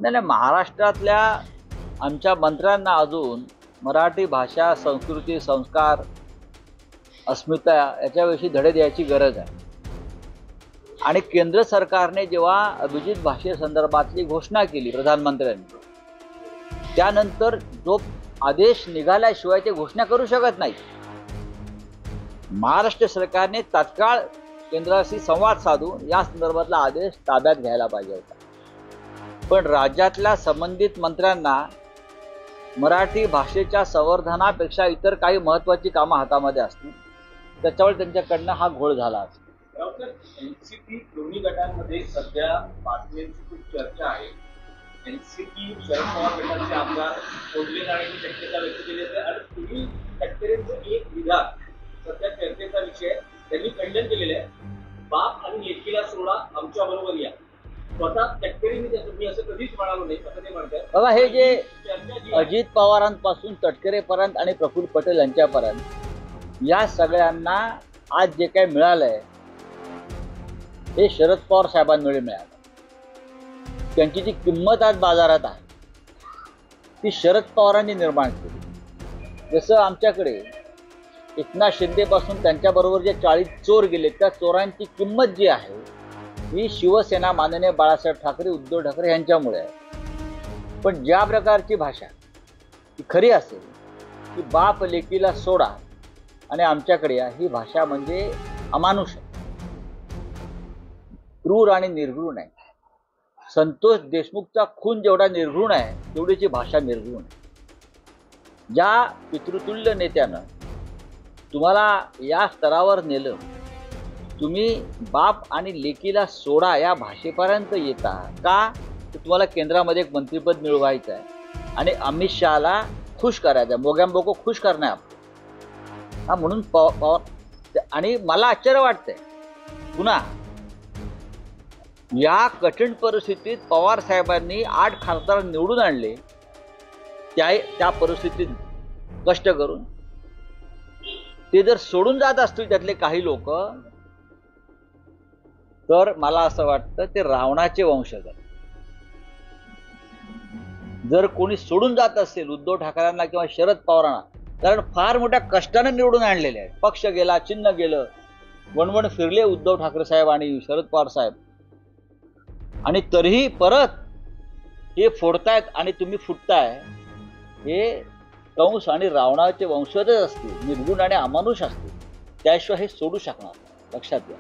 नाही, महाराष्ट्रातल्या आमच्या मंत्र्यांना अजून मराठी भाषा, संस्कृती, संस्कार, अस्मिता याच्याविषयी धडे द्यायची गरज आहे. आणि केंद्र सरकारने जेव्हा अभिजित भाषेसंदर्भातली घोषणा केली प्रधानमंत्र्यांनी, त्यानंतर जो आदेश निघाल्याशिवाय ते घोषणा करू शकत नाही. महाराष्ट्र सरकारने तात्काळ केंद्राशी संवाद साधून या संदर्भातला आदेश ताब्यात घ्यायला पाहिजे होता. पण राज्यातल्या संबंधित मंत्र्यांना मराठी भाषेच्या संवर्धनापेक्षा इतर काही महत्त्वाची कामं हातामध्ये असतील, त्याच्यामुळे त्यांच्याकडनं हा घोळ झाला असेल. एनसीपी दोन्ही गटांमध्ये सध्या बातम्यांची खूप चर्चा आहे. एनसीपी शरद पवार गटाचे आमदार बोलले जाण्याची शक्यता व्यक्त केली आहे आणि सुनील तटकरेंचं एक विधान सध्या चर्चेचा विषय, त्यांनी खंडन केलेलं आहे. बाप आणि लेकीला सोडा, आमच्या बरोबर या. स्वतः तटकरेंनी मी असं कधीच म्हणालो नाही असं ते म्हणतात. बघा, हे जे अजित पवारांपासून तटकरेपर्यंत आणि प्रफुल्ल पटेल यांच्यापर्यंत या सगळ्यांना आज जे काही मिळालंय हे शरद पवार साहेबांमुळे मिळालं. त्यांची जी किंमत आज बाजारात आहे ती शरद पवारांनी निर्माण केली. जसं आमच्याकडे एकनाथ शिंदेपासून त्यांच्याबरोबर जे 40 चोर गेले, त्या चोरांची किंमत जी आहे ही शिवसेना, माननीय बाळासाहेब ठाकरे, उद्धव ठाकरे यांच्यामुळे आहे. पण ज्या प्रकारची भाषा ही खरी असेल की बाप लेकीला सोडा आणि आमच्याकडे या, ही भाषा म्हणजे अमानुष आहे, क्रूर आणि निर्घृण आहे. संतोष देशमुखचा खून जेवढा निर्घृण आहे तेवढीची भाषा निर्घृण आहे. ज्या पितृतुल्य नेत्यानं तुम्हाला या स्तरावर नेलं, तुम्ही बाप आणि लेकीला सोडा या भाषेपर्यंत येता का? तर तुम्हाला केंद्रामध्ये एक मंत्रिपद मिळवायचं आहे आणि अमित शहाला खुश करायचं आहे, मोग्यांबोको खुश करणं आहे हा. म्हणून पवार, आणि मला आश्चर्य वाटतंय पुन्हा या कठीण परिस्थितीत पवार साहेबांनी 8 खासदार निवडून आणले, त्या परिस्थितीत कष्ट करून ते जर सोडून जात असतील त्यातले काही लोक, तर मला असं वाटतं ते रावणाचे वंशज आहेत. जर कोणी सोडून जात असेल उद्धव ठाकरेंना किंवा शरद पवारांना, कारण फार मोठ्या कष्टाने निवडून आणलेले आहेत, पक्ष गेला, चिन्ह गेलं, वणवण फिरले उद्धव ठाकरे साहेब आणि शरद पवार साहेब, आणि तरीही परत हे फोडतायत आणि तुम्ही फुटताय. हे कंस आणि रावणाचे वंशजच असतील, निर्गुण आणि अमानुष असतील, त्याशिवाय हे सोडू शकणार नाही, लक्षात घ्या.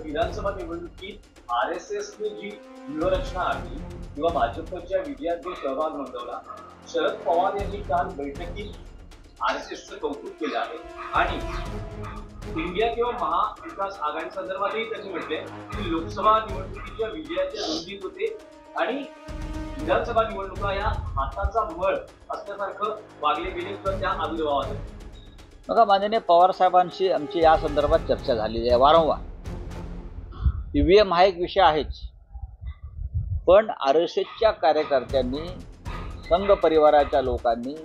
विधानसभा निवडणुकीत RSSने जी व्यूहरचना आली किंवा भाजपच्या विजयात जो सहभाग नोंदवला, शरद पवार यांनी काल बैठकीत RSSचं कौतुक केलं आहे आणि इंडिया किंवा महाविकास आघाडी संदर्भातही त्यांनी म्हटले की लोकसभा निवडणुकीच्या विजयाच्या नोंदीत होते आणि विधानसभा निवडणुका या हाताचा मळ असल्यासारखं वागले गेले तर त्या आविर्भावात. बघा, माननीय पवार साहेबांशी आमची या संदर्भात चर्चा झालेली आहे वारंवार. EVM हा एक विषय आहेच, पण RSSच्या कार्यकर्त्यांनी, संघ परिवाराच्या लोकांनी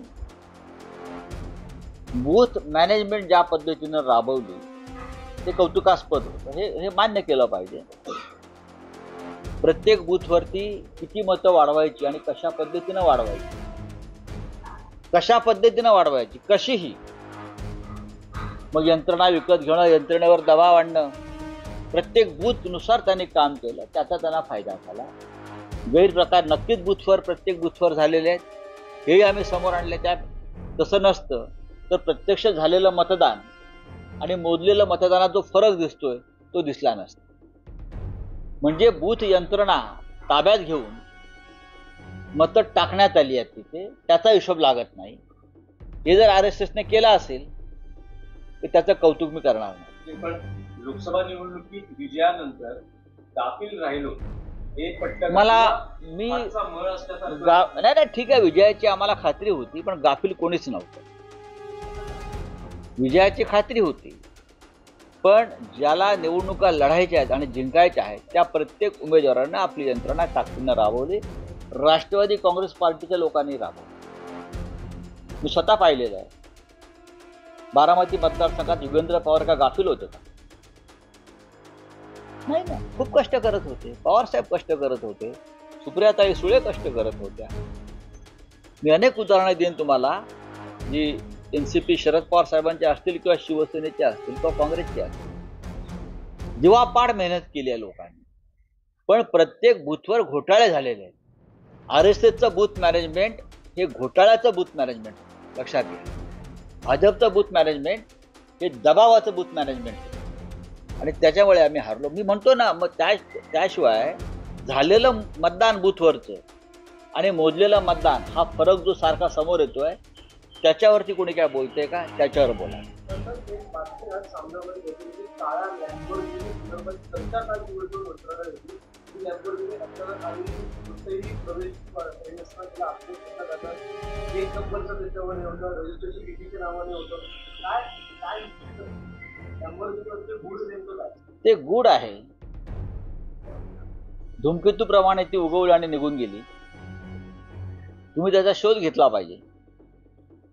बूथ मॅनेजमेंट ज्या पद्धतीनं राबवली ते कौतुकास्पद होतं. हे मान्य केलं पाहिजे. प्रत्येक बूथवरती किती मतं वाढवायची आणि कशा पद्धतीनं वाढवायची, कशीही. मग यंत्रणा विकत घेणं, यंत्रणेवर दबाव आणणं, प्रत्येक बूथनुसार त्यांनी काम केलं, त्याचा त्यांना फायदा झाला. गैरप्रकार नक्कीच प्रत्येक बूथवर झालेले आहेत, हेही आम्ही समोर आणले. त्यात तसं नसतं तर प्रत्यक्ष झालेलं मतदान आणि मोजलेलं मतदानात जो फरक दिसतोय तो दिसला नसता. म्हणजे बूथ यंत्रणा ताब्यात घेऊन मतं टाकण्यात आली आहेत तिथे, त्याचा हिशोब लागत नाही. हे जर RSSने केलं असेल तर त्याचं कौतुक मी करणार नाही. पण लोकसभा निवडणुकीत विजयानंतर गाफील राहिलो हे पटकन नाही, ठीक आहे, विजयाची आम्हाला खात्री होती, पण गाफील कोणीच नव्हतं. विजयाची खात्री होती, पण ज्याला निवडणुका लढायच्या आहेत आणि जिंकायच्या आहेत त्या प्रत्येक उमेदवारांना आपली यंत्रणा ताकदीनं राबवली. राष्ट्रवादी काँग्रेस पार्टीच्या लोकांनी राबवली. मी स्वतः पाहिलेलं आहे. बारामती मतदारसंघात युगेंद्र पवार का गाफील होते का? नाही ना, खूप कष्ट करत होते. पवार साहेब कष्ट करत होते, सुप्रियाताई सुळे कष्ट करत होत्या. मी अनेक उदाहरणं देईन तुम्हाला, जी NCP शरद पवार साहेबांचे असतील किंवा शिवसेनेचे असतील किंवा काँग्रेसचे असतील. जीवापाड मेहनत केली आहे लोकांनी, पण प्रत्येक बूथवर घोटाळे झालेले आहेत. RSSचं बूथ मॅनेजमेंट हे घोटाळ्याचं बूथ मॅनेजमेंट लक्षात घ्या. भाजपचं बूथ मॅनेजमेंट हे दबावाचं बूथ मॅनेजमेंट होतं आणि त्याच्यामुळे आम्ही हारलो. मी म्हणतो ना, मग त्याशिवाय झालेलं मतदान बूथवरचं आणि मोजलेलं मतदान हा फरक जो सारखा समोर येतोय, त्याच्यावरती कोणी काय बोलतंय का? त्याच्यावर बोला. ते गूढ आहे. धूमकेतूप्रमाणे ती उगवली आणि निघून गेली. तुम्ही त्याचा शोध घेतला पाहिजे,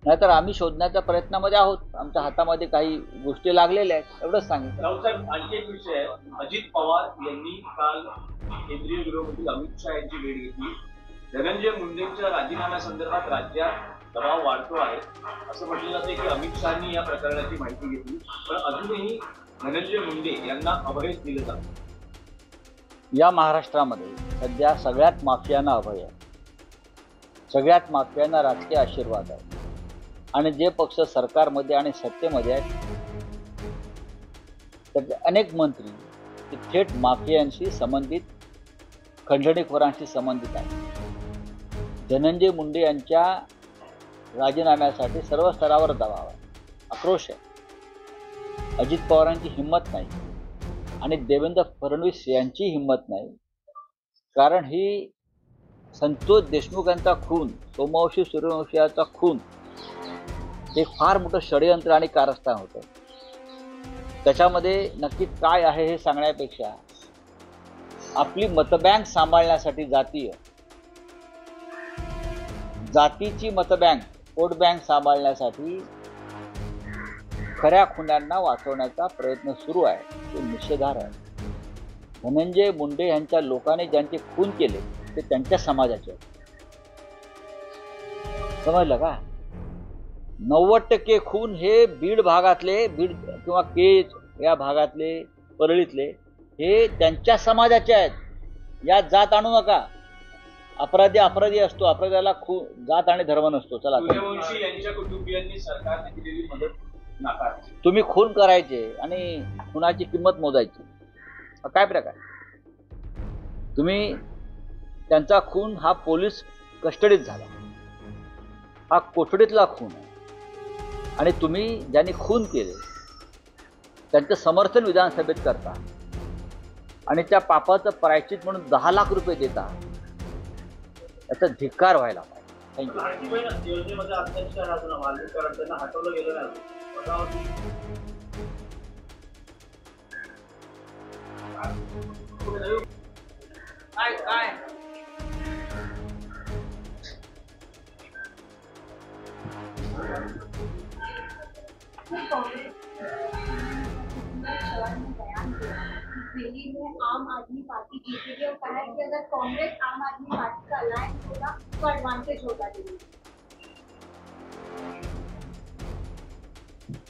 नाहीतर आम्ही शोधण्याच्या प्रयत्नामध्ये आहोत. आमच्या हातामध्ये काही गोष्टी लागलेल्या आहेत, एवढंच सांगितलं. रावसाहेब, आणखी एक विषय आहे. अजित पवार यांनी काल केंद्रीय गृहमंत्री अमित शहा यांची भेट घेतली. धनंजय मुंडेंच्या राजीनाम्यासंदर्भात राज्यात दबाव वाढतो आहे असं म्हटलं जाते की अमित शहानी या प्रकरणाची माहिती घेतली, पण अजूनही धनंजय मुंडे यांना अभय दिलं जातं. या महाराष्ट्रामध्ये सध्या सगळ्यात माफियांना अभय आहे, सगळ्यात माफियांना राजकीय आशीर्वाद आहे. आणि जे पक्ष सरकारमध्ये आणि सत्तेमध्ये आहेत त्याचे अनेक मंत्री ते थेट माफियांशी संबंधित, खंडणीखोरांशी संबंधित आहेत. धनंजय मुंडे यांच्या राजीनाम्यासाठी सर्व स्तरावर दबाव आहे, आक्रोश आहे. अजित पवारांची हिंमत नाही आणि देवेंद्र फडणवीस यांची हिंमत नाही, कारण ही संतोष देशमुख यांचा खून, सोमवंशी सूर्यवंशी यांचा खून एक फार मोठं षडयंत्र आणि कारस्थान होतं. त्याच्यामध्ये नक्की काय आहे हे सांगण्यापेक्षा आपली मतबँक सांभाळण्यासाठी, जातीची मतबँक, वोट बँक सांभाळण्यासाठी खऱ्या खुन्यांना वाचवण्याचा प्रयत्न सुरू आहे, तो निषेधार्ह आहे. धनंजय मुंडे यांच्या लोकांनी ज्यांचे खून केले ते त्यांच्या समाजाचे, समजलं का? 90% खून हे बीड भागातले, बीड किंवा केज या भागातले, परळीतले, हे त्यांच्या समाजाचे आहेत. यात जात आणू नका. अपराधी असतो, अपराध्याला जात आणि धर्म नसतो. चला, सूर्यवंशी यांच्या कुटुंबियांनी सरकारने दिलेली मदत नाकारली. तुम्ही खून करायचे आणि खुनाची किंमत मोजायची, काय प्रकार? तुम्ही त्यांचा खून हा पोलीस कस्टडीत झाला, हा कोठडीतला खून आहे. आणि तुम्ही ज्यांनी खून केले त्यांचं समर्थन विधानसभेत करता आणि त्या पापाचं प्रायश्चित म्हणून 10 लाख रुपये देता, याचा धिक्कार व्हायला पाहिजे. थँक्यू. योजनेमध्ये अध्यक्ष त्यांना हटवलं गेलं नाही. काय दिल्ली में आम आदमी पार्टी जीतेगी और कहा है कि अगर कांग्रेस आम आदमी पार्टी का अलायंस होगा तो एडवांटेज होगा दिल्ली.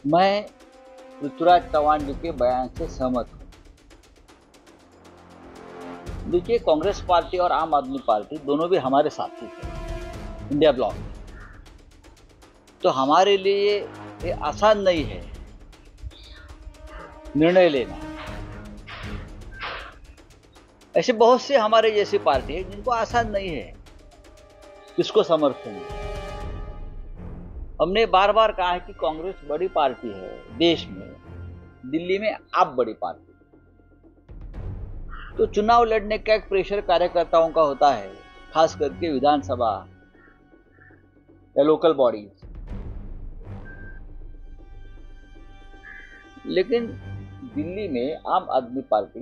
मैं पृथ्वीराज चौहान जी के बयान से सहमत हूँ. देखिए, कांग्रेस पार्टी और आम आदमी पार्टी दोनों भी हमारे साथी थे इंडिया ब्लॉक. तो हमारे लिए ये आसान नहीं है निर्णय लेना. ऐसे बहुत से हमारे जैसी पार्टी है जिनको आसान नहीं है किसको समर्थन. हमने बार बार कहा है कि कांग्रेस बड़ी पार्टी है देश में, दिल्ली में आप बड़ी पार्टी. तो चुनाव लड़ने का एक प्रेशर कार्यकर्ताओं का होता है, खास करके विधानसभा या लोकल बॉडीज. लेकिन दिल्ली में आम आदमी पार्टी,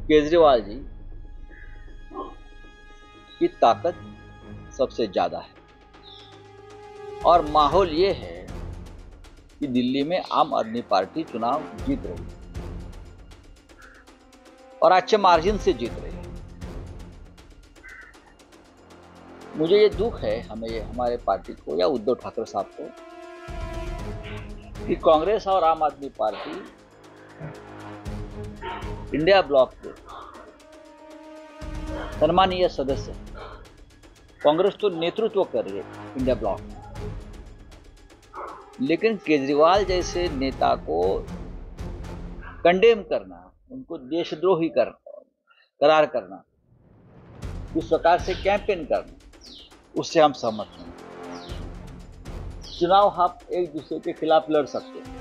केजरीवाल जी की ताकत सबसे ज्यादा है और माहौल ये है कि दिल्ली में आम आदमी पार्टी चुनाव जीत रही है और अच्छे मार्जिन से जीत रही है. मुझे ये दुख है हमारे पार्टी को या उद्धव ठाकरे साहब को कि कांग्रेस और आम आदमी पार्टी इंडिया ब्लॉक के सम्मानीय सदस्य, कांग्रेस तो नेतृत्व कर रही है इंडिया ब्लॉक में, लेकिन केजरीवाल जैसे नेता को कंडेम करना, उनको देशद्रोही करार करना, इस प्रकार से कैंपेन करना, उससे हम सहमत नहीं। चुनाव आप एक दूसरे के खिलाफ लड़ सकते हैं,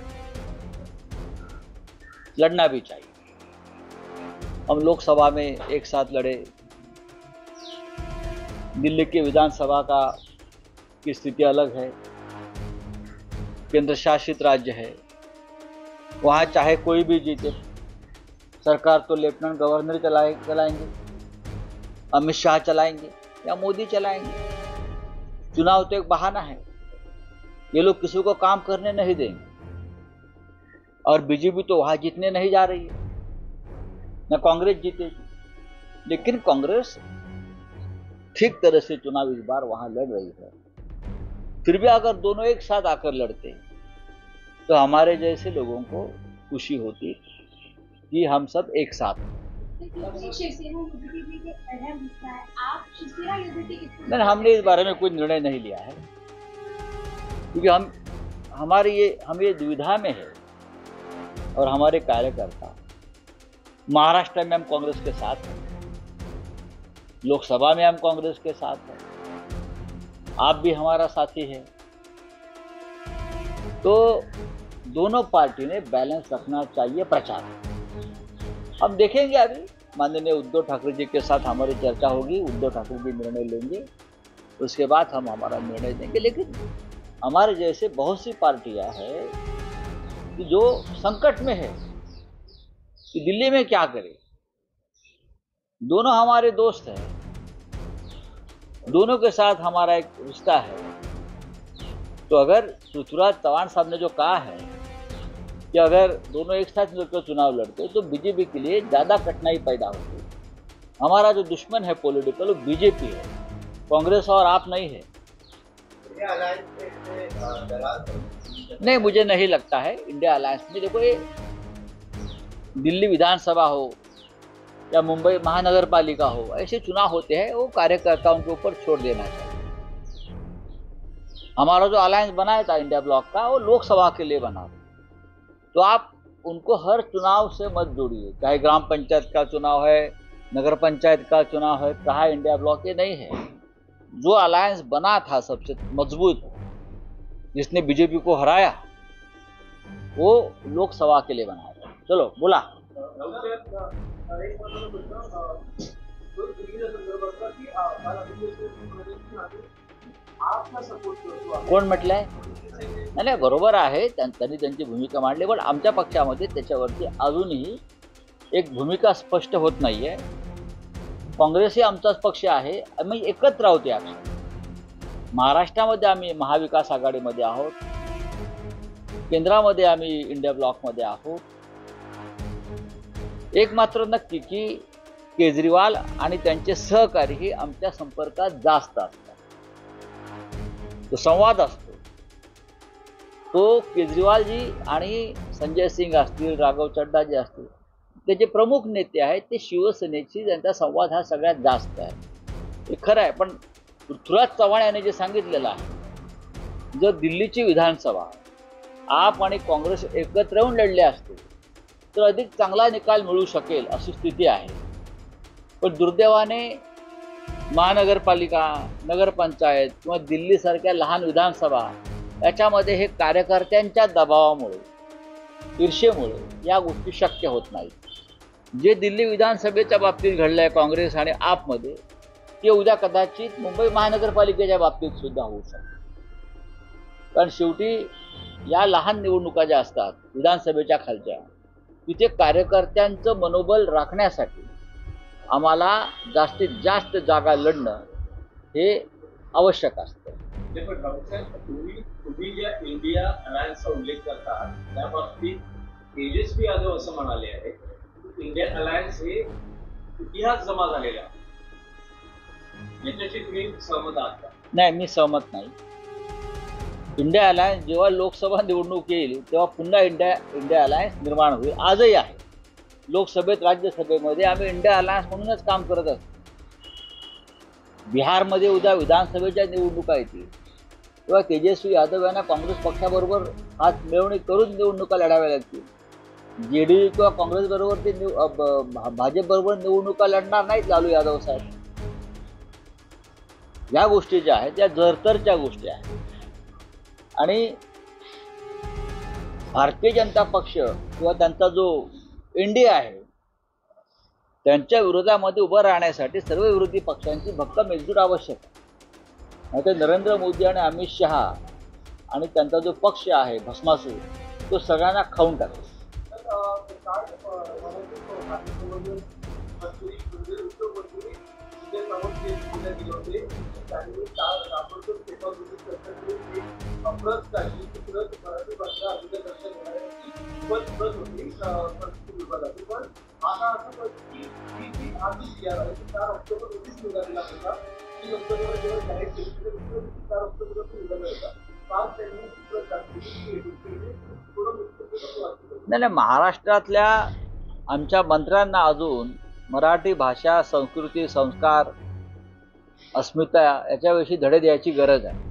लड़ना भी चाहिए। हम लोकसभा में एक साथ लड़े, दिल्ली की विधानसभा की स्थिति अलग है, केंद्र शासित राज्य है, वहाँ चाहे कोई भी जीते, सरकार तो लेफ्टिनेंट गवर्नर चलाएंगे, अमित शाह चलाएंगे या मोदी चलाएंगे। चुनाव तो एक बहाना है, ये लोग किसी को काम करने नहीं देंगे। और बीजेपी तो वहां जीतने नहीं जा रही है, न कांग्रेस जीतेगी, लेकिन कांग्रेस ठीक तरह से चुनाव इस बार वहां लड़ रही है। फिर भी अगर दोनों एक साथ आकर लड़ते तो हमारे जैसे लोगों को खुशी होती कि हम सब एक साथ हैं। शिवसेना यूनिटी भी एक अहम हिस्सा है। आप शिवसेना यूनिटी कितने? नहीं, हमने इस बारे में कोई निर्णय नहीं लिया है, क्योंकि हम ये दुविधा में है और हमारे कार्यकर्ता महाराष्ट्र में हम कांग्रेस के साथ हैं, लोकसभा में हम कांग्रेस के साथ हैं, आप भी हमारा साथी है। तो दोनों पार्टी ने बैलेंस रखना चाहिए प्रचार। हम देखेंगे, अभी माननीय उद्धव ठाकरे जी के साथ हमारी चर्चा होगी, उद्धव ठाकरे जी निर्णय लेंगे, उसके बाद हम हमारा निर्णय देंगे। लेकिन हमारे जैसे बहुत सी पार्टियां हैं कि जो संकट में है कि दिल्ली में क्या करें। दोनों हमारे दोस्त हैं, दोनों के साथ हमारा एक रिश्ता है। तो अगर पृथ्वीराज चव्हाण साहब ने जो कहा है कि अगर दोनों एक साथ मिलकर चुनाव लड़ते तो बीजेपी के लिए ज़्यादा कठिनाई पैदा होती। हमारा जो दुश्मन है पॉलिटिकल, वो बीजेपी है, कांग्रेस और आप नहीं है। नहीं, मुझे नहीं लगता है इंडिया अलायंस में। देखो, ये दिल्ली विधानसभा हो या मुंबई महानगर पालिका हो, ऐसे चुनाव होते हैं, वो कार्यकर्ताओं के ऊपर छोड़ देना चाहिए। हमारा जो अलायंस बनाया था इंडिया ब्लॉक का, वो लोकसभा के लिए बना था। तो आप उनको हर चुनाव से मत जोड़िए, चाहे ग्राम पंचायत का चुनाव है, नगर पंचायत का चुनाव है, कहा इंडिया ब्लॉक ये नहीं है। जो अलायंस बना था सबसे मजबूत, जिसने बीजेपी को हराया, वो लोकसभा के लिए बनाया था। चलो बोला। कोण म्हटलंय? नाही, बरोबर आहे, त्यांनी त्यांची भूमिका मांडली, पण आमच्या पक्षामध्ये त्याच्यावरती अजूनही एक भूमिका स्पष्ट होत नाहीये। काँग्रेस ही आमचाच पक्ष आहे, आम्ही एकत्र आहोत या महाराष्ट्रामध्ये आम्ही महाविकास आघाडीमध्ये आहोत, केंद्रामध्ये आम्ही इंडिया ब्लॉकमध्ये आहोत। एक मात्र नक्की की केजरीवाल आणि त्यांचे सहकारी हे आमच्या संपर्कात जास्त असतात, तो संवाद असतो। तो केजरीवालजी आणि संजय सिंग असतील, राघव चड्डा जे असतील, ते जे प्रमुख नेते आहेत, ते शिवसेनेशी त्यांचा संवाद हा सगळ्यात जास्त आहे, हे खरं आहे। पण पृथ्वीराज चव्हाण यांनी जे सांगितलेलं आहे, जर दिल्लीची विधानसभा आप आणि काँग्रेस एकत्र येऊन लढले असते तर अधिक चांगला निकाल मिळू शकेल अशी स्थिती आहे। पण दुर्दैवाने महानगरपालिका, नगरपंचायत किंवा दिल्लीसारख्या लहान विधानसभा याच्यामध्ये हे कार्यकर्त्यांच्या दबावामुळे, ईर्षेमुळे या गोष्टी शक्य होत नाहीत। जे दिल्ली विधानसभेच्या बाबतीत घडलंय काँग्रेस आणि आपमध्ये, ते उद्या कदाचित मुंबई महानगरपालिकेच्या बाबतीत सुद्धा होऊ शकते। कारण शेवटी या लहान निवडणुका ज्या असतात विधानसभेच्या खालच्या, तिथे कार्यकर्त्यांचं मनोबल राखण्यासाठी आम्हाला जास्तीत जास्त जागा लढणं हे आवश्यक असतं। तुम्ही ज्या इंडिया अलायन्सचा उल्लेख करता, त्या बाबतीत तेजस्वी यादव असं म्हणाले आहे, इंडियन अलायन्स हे इतिहास जमा झालेला आहे। याच्याशी तुम्ही सहमत आहात का? नाही, मी सहमत नाही. इंडिया अलायन्स जेव्हा लोकसभा निवडणूक येईल तेव्हा पुन्हा इंडिया अलायन्स निर्माण होईल. आजही आहे. लोकसभेत, राज्यसभेमध्ये आम्ही इंडिया अलायन्स म्हणूनच काम करत असतो. बिहारमध्ये उद्या विधानसभेच्या निवडणुका येतील तेव्हा तेजस्वी यादव यांना काँग्रेस पक्षाबरोबर हात मिळवणी करून निवडणुका लढाव्या लागतील. जेडीयू किंवा काँग्रेसबरोबर ते भाजपबरोबर निवडणुका लढणार नाहीत लालू यादव साहेब. या गोष्टी ज्या आहेत त्या जरतरच्या गोष्टी आहेत. आणि भारतीय जनता पक्ष किंवा त्यांचा जो इंडिया आहे त्यांच्या विरोधामध्ये उभं राहण्यासाठी सर्व विरोधी पक्षांची भक्कम एकजूट आवश्यक आहे. नाहीतर नरेंद्र मोदी आणि अमित शहा आणि त्यांचा जो पक्ष आहे भस्मासूर तो सगळ्यांना खाऊन टाकेल. नाही, महाराष्ट्रातल्या आमच्या मंत्र्यांना अजून मराठी भाषा, संस्कृती, संस्कार, अस्मिता याच्याविषयी धडे द्यायची गरज आहे.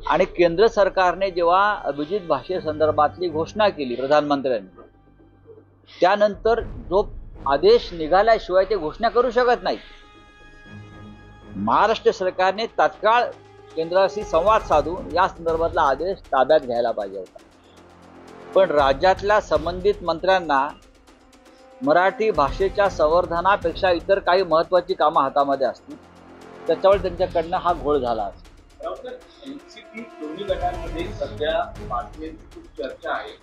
आणि केंद्र सरकारने जेव्हा अभिजित भाषेसंदर्भातली घोषणा केली प्रधानमंत्र्यांनी, त्यानंतर जो आदेश निघाल्याशिवाय ते घोषणा करू शकत नाही. महाराष्ट्र सरकारने तात्काळ केंद्राशी संवाद साधून या संदर्भातला आदेश ताब्यात घ्यायला पाहिजे होता. पण राज्यातल्या संबंधित मंत्र्यांना मराठी भाषेच्या संवर्धनापेक्षा इतर काही महत्त्वाची कामं हातामध्ये असतील, त्याच्यामुळे त्यांच्याकडनं हा घोळ झाला. एनसीपी दोन्ही गटांमध्ये सध्या बातम्यांची खूप चर्चा आहे.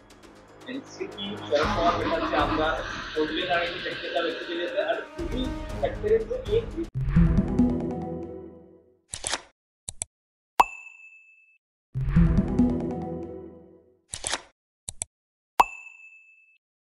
एनसीपी शरद पवार गटाचे आमदार सोडले जाण्याची शक्यता व्यक्त केली जाते आणि तुम्ही शेतकऱ्यांचं एक